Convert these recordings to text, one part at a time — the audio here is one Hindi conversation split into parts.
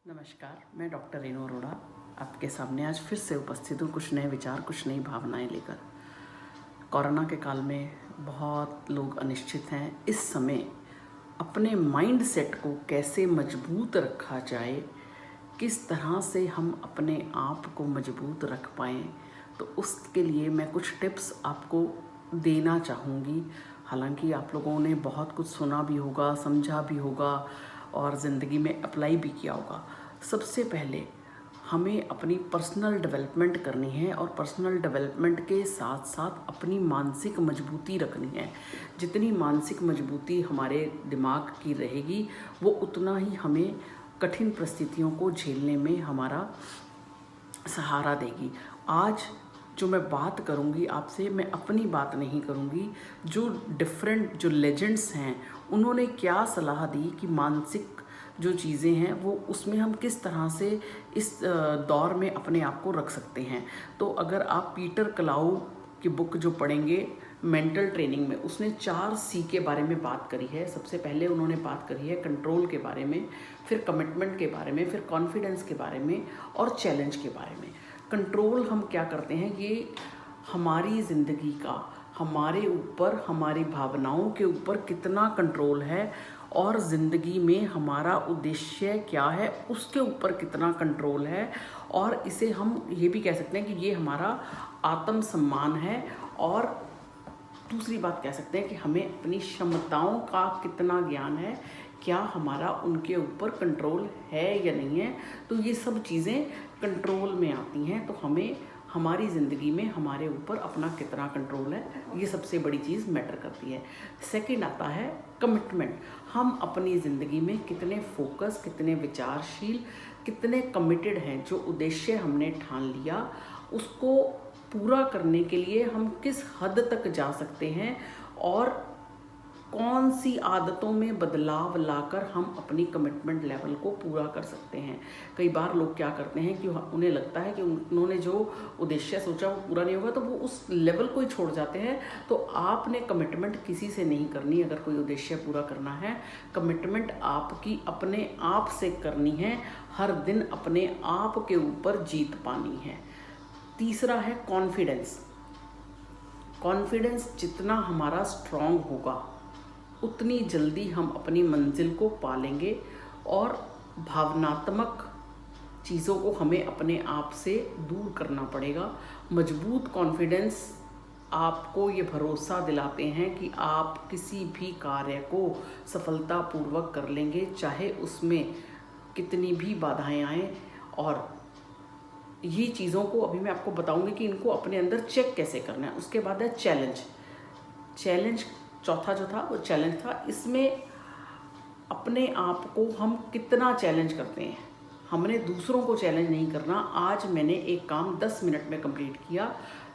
नमस्कार, मैं डॉक्टर रेणु अरोड़ा आपके सामने आज फिर से उपस्थित हूँ कुछ नए विचार, कुछ नई भावनाएं लेकर। कोरोना के काल में बहुत लोग अनिश्चित हैं। इस समय अपने माइंड सेट को कैसे मजबूत रखा जाए, किस तरह से हम अपने आप को मजबूत रख पाएँ, तो उसके लिए मैं कुछ टिप्स आपको देना चाहूँगी। हालांकि आप लोगों ने बहुत कुछ सुना भी होगा, समझा भी होगा और ज़िंदगी में अप्लाई भी किया होगा। सबसे पहले हमें अपनी पर्सनल डेवलपमेंट करनी है और पर्सनल डेवलपमेंट के साथ साथ अपनी मानसिक मजबूती रखनी है। जितनी मानसिक मजबूती हमारे दिमाग की रहेगी वो उतना ही हमें कठिन परिस्थितियों को झेलने में हमारा सहारा देगी। आज जो मैं बात करूंगी आपसे, मैं अपनी बात नहीं करूंगी। जो लेजेंड्स हैं उन्होंने क्या सलाह दी कि मानसिक जो चीज़ें हैं वो उसमें हम किस तरह से इस दौर में अपने आप को रख सकते हैं। तो अगर आप पीटर क्लाउ की बुक जो पढ़ेंगे मेंटल ट्रेनिंग में, उसने 4C के बारे में बात करी है। सबसे पहले उन्होंने बात करी है कंट्रोल के बारे में, फिर कमिटमेंट के बारे में, फिर कॉन्फिडेंस के बारे में और चैलेंज के बारे में। कंट्रोल हम क्या करते हैं, ये हमारी ज़िंदगी का हमारे ऊपर, हमारी भावनाओं के ऊपर कितना कंट्रोल है और ज़िंदगी में हमारा उद्देश्य क्या है उसके ऊपर कितना कंट्रोल है। और इसे हम ये भी कह सकते हैं कि ये हमारा आत्मसम्मान है। और दूसरी बात कह सकते हैं कि हमें अपनी क्षमताओं का कितना ज्ञान है, क्या हमारा उनके ऊपर कंट्रोल है या नहीं है। तो ये सब चीज़ें कंट्रोल में आती हैं। तो हमें हमारी ज़िंदगी में हमारे ऊपर अपना कितना कंट्रोल है, ये सबसे बड़ी चीज़ मैटर करती है। सेकंड आता है कमिटमेंट। हम अपनी ज़िंदगी में कितने फोकस, कितने विचारशील, कितने कमिटेड हैं। जो उद्देश्य हमने ठान लिया उसको पूरा करने के लिए हम किस हद तक जा सकते हैं और कौन सी आदतों में बदलाव लाकर हम अपनी कमिटमेंट लेवल को पूरा कर सकते हैं। कई बार लोग क्या करते हैं कि उन्हें लगता है कि उन्होंने जो उद्देश्य सोचा वो पूरा नहीं होगा, तो वो उस लेवल को ही छोड़ जाते हैं। तो आपने कमिटमेंट किसी से नहीं करनी। अगर कोई उद्देश्य पूरा करना है, कमिटमेंट आपकी अपने आप से करनी है। हर दिन अपने आप के ऊपर जीत पानी है। तीसरा है कॉन्फिडेंस। कॉन्फिडेंस जितना हमारा स्ट्रांग होगा उतनी जल्दी हम अपनी मंजिल को पा लेंगे। और भावनात्मक चीज़ों को हमें अपने आप से दूर करना पड़ेगा। मजबूत कॉन्फिडेंस आपको ये भरोसा दिलाते हैं कि आप किसी भी कार्य को सफलतापूर्वक कर लेंगे, चाहे उसमें कितनी भी बाधाएं आएँ। और ये चीज़ों को अभी मैं आपको बताऊंगी कि इनको अपने अंदर चेक कैसे करना है। उसके बाद है चैलेंज। चैलेंज चौथा जो था वो चैलेंज था। इसमें अपने आप को हम कितना चैलेंज करते हैं। हमने दूसरों को चैलेंज नहीं करना। आज मैंने एक काम 10 मिनट में कंप्लीट किया,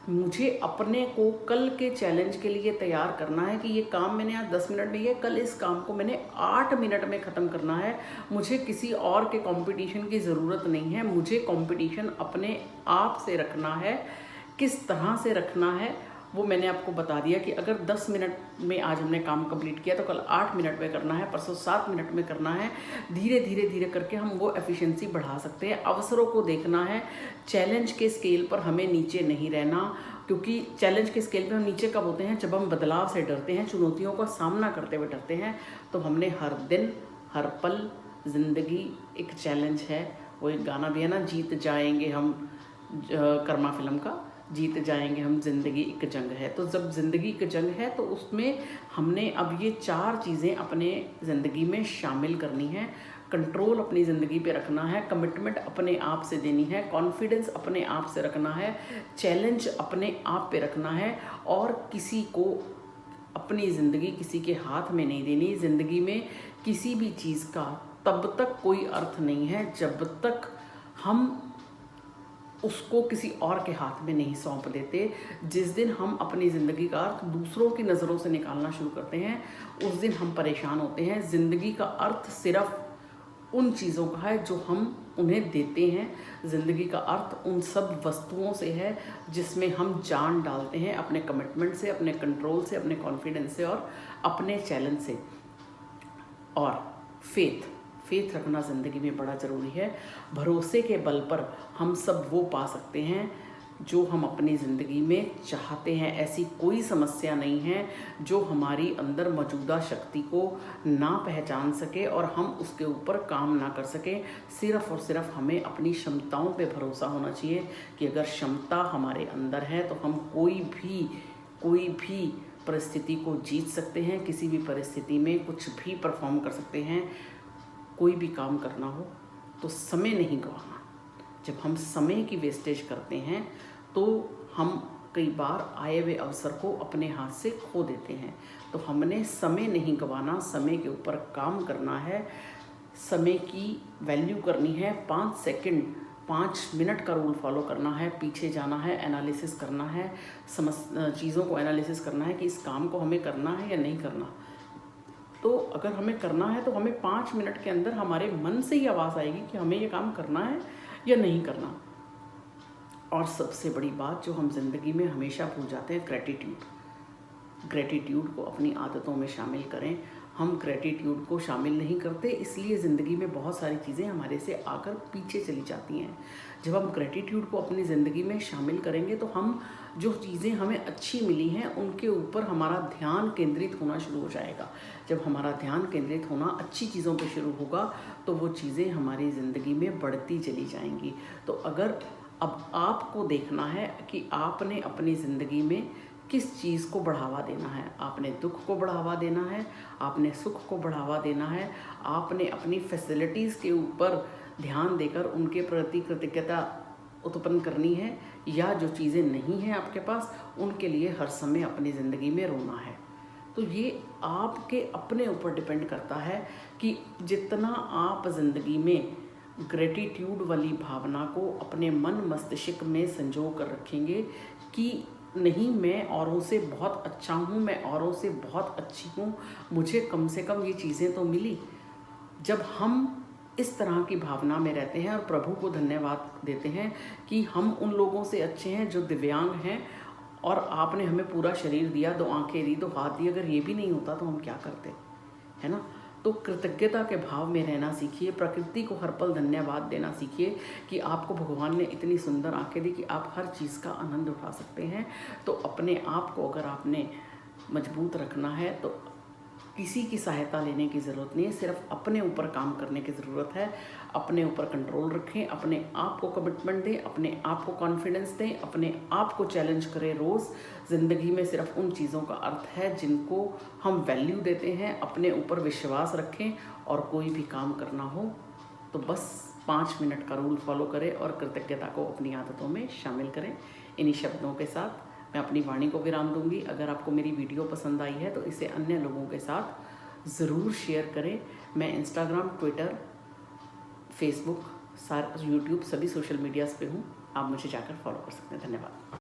मुझे अपने को कल के चैलेंज के लिए तैयार करना है कि ये काम मैंने आज 10 मिनट में किया, कल इस काम को मैंने 8 मिनट में ख़त्म करना है। मुझे किसी और के कंपटीशन की ज़रूरत नहीं है। मुझे कंपटीशन अपने आप से रखना है। किस तरह से रखना है वो मैंने आपको बता दिया कि अगर 10 मिनट में आज हमने काम कंप्लीट किया तो कल 8 मिनट में करना है, परसों 7 मिनट में करना है। धीरे धीरे धीरे करके हम वो एफिशिएंसी बढ़ा सकते हैं। अवसरों को देखना है। चैलेंज के स्केल पर हमें नीचे नहीं रहना, क्योंकि चैलेंज के स्केल पर हम नीचे कब होते हैं, जब हम बदलाव से डरते हैं, चुनौतियों का सामना करते हुए डरते हैं। तो हमने हर दिन, हर पल, ज़िंदगी एक चैलेंज है। वो एक गाना भी है ना, जीत जाएंगे हम, कर्मा फिल्म का, जीत जाएंगे हम, ज़िंदगी एक जंग है। तो जब ज़िंदगी एक जंग है तो उसमें हमने अब ये 4 चीज़ें अपने ज़िंदगी में शामिल करनी है। कंट्रोल अपनी ज़िंदगी पे रखना है, कमिटमेंट अपने आप से देनी है, कॉन्फिडेंस अपने आप से रखना है, चैलेंज अपने आप पे रखना है और किसी को अपनी ज़िंदगी किसी के हाथ में नहीं देनी। ज़िंदगी में किसी भी चीज़ का तब तक कोई अर्थ नहीं है जब तक हम उसको किसी और के हाथ में नहीं सौंप देते। जिस दिन हम अपनी ज़िंदगी का अर्थ दूसरों की नज़रों से निकालना शुरू करते हैं, उस दिन हम परेशान होते हैं। ज़िंदगी का अर्थ सिर्फ उन चीज़ों का है जो हम उन्हें देते हैं। ज़िंदगी का अर्थ उन सब वस्तुओं से है जिसमें हम जान डालते हैं, अपने कमिटमेंट से, अपने कंट्रोल से, अपने कॉन्फिडेंस से और अपने चैलेंज से। और फेथ फेथ रखना ज़िंदगी में बड़ा ज़रूरी है। भरोसे के बल पर हम सब वो पा सकते हैं जो हम अपनी ज़िंदगी में चाहते हैं। ऐसी कोई समस्या नहीं है जो हमारी अंदर मौजूदा शक्ति को ना पहचान सके और हम उसके ऊपर काम ना कर सकें। सिर्फ़ और सिर्फ हमें अपनी क्षमताओं पे भरोसा होना चाहिए कि अगर क्षमता हमारे अंदर है तो हम कोई भी परिस्थिति को जीत सकते हैं। किसी भी परिस्थिति में कुछ भी परफॉर्म कर सकते हैं। कोई भी काम करना हो तो समय नहीं गंवाना। जब हम समय की वेस्टेज करते हैं तो हम कई बार आए हुए अवसर को अपने हाथ से खो देते हैं। तो हमने समय नहीं गंवाना, समय के ऊपर काम करना है, समय की वैल्यू करनी है। 5 सेकंड 5 मिनट का रूल फॉलो करना है, पीछे जाना है, एनालिसिस करना है, चीज़ों को एनालिसिस करना है कि इस काम को हमें करना है या नहीं करना। तो अगर हमें करना है तो हमें 5 मिनट के अंदर हमारे मन से ही आवाज़ आएगी कि हमें ये काम करना है या नहीं करना। और सबसे बड़ी बात जो हम जिंदगी में हमेशा भूल जाते हैं, ग्रेटिट्यूड को अपनी आदतों में शामिल करें। हम ग्रेटिट्यूड को शामिल नहीं करते, इसलिए ज़िंदगी में बहुत सारी चीज़ें हमारे से आकर पीछे चली जाती हैं। जब हम ग्रेटिट्यूड को अपनी ज़िंदगी में शामिल करेंगे तो हम जो चीज़ें हमें अच्छी मिली हैं उनके ऊपर हमारा ध्यान केंद्रित होना शुरू हो जाएगा। जब हमारा ध्यान केंद्रित होना अच्छी चीज़ों पे शुरू होगा तो वो चीज़ें हमारी ज़िंदगी में बढ़ती चली जाएंगी। तो अगर अब आपको देखना है कि आपने अपनी ज़िंदगी में किस चीज़ को बढ़ावा देना है। आपने दुख को बढ़ावा देना है, आपने सुख को बढ़ावा देना है, आपने अपनी फैसिलिटीज़ के ऊपर ध्यान देकर उनके प्रति कृतज्ञता उत्पन्न करनी है, या जो चीज़ें नहीं हैं आपके पास उनके लिए हर समय अपनी ज़िंदगी में रोना है। तो ये आपके अपने ऊपर डिपेंड करता है कि जितना आप ज़िंदगी में ग्रेटिट्यूड वाली भावना को अपने मन मस्तिष्क में संजो कर रखेंगे कि नहीं, मैं औरों से बहुत अच्छा हूँ, मैं औरों से बहुत अच्छी हूँ, मुझे कम से कम ये चीज़ें तो मिली। जब हम इस तरह की भावना में रहते हैं और प्रभु को धन्यवाद देते हैं कि हम उन लोगों से अच्छे हैं जो दिव्यांग हैं और आपने हमें पूरा शरीर दिया, 2 आंखें दी, 2 हाथ दिए, अगर ये भी नहीं होता तो हम क्या करते, है ना। तो कृतज्ञता के भाव में रहना सीखिए, प्रकृति को हर पल धन्यवाद देना सीखिए कि आपको भगवान ने इतनी सुंदर आंखें दी कि आप हर चीज़ का आनंद उठा सकते हैं। तो अपने आप को अगर आपने मजबूत रखना है तो किसी की सहायता लेने की ज़रूरत नहीं है, सिर्फ अपने ऊपर काम करने की ज़रूरत है। अपने ऊपर कंट्रोल रखें, अपने आप को कमिटमेंट दें, अपने आप को कॉन्फिडेंस दें, अपने आप को चैलेंज करें रोज़। ज़िंदगी में सिर्फ उन चीज़ों का अर्थ है जिनको हम वैल्यू देते हैं। अपने ऊपर विश्वास रखें और कोई भी काम करना हो तो बस 5 मिनट का रूल फॉलो करें और कृतज्ञता को अपनी आदतों में शामिल करें। इन्हीं शब्दों के साथ मैं अपनी वाणी को विराम दूंगी। अगर आपको मेरी वीडियो पसंद आई है तो इसे अन्य लोगों के साथ ज़रूर शेयर करें। मैं इंस्टाग्राम, ट्विटर, फेसबुक, यूट्यूब सभी सोशल मीडियाज़ पे हूँ। आप मुझे जाकर फॉलो कर सकते हैं। धन्यवाद।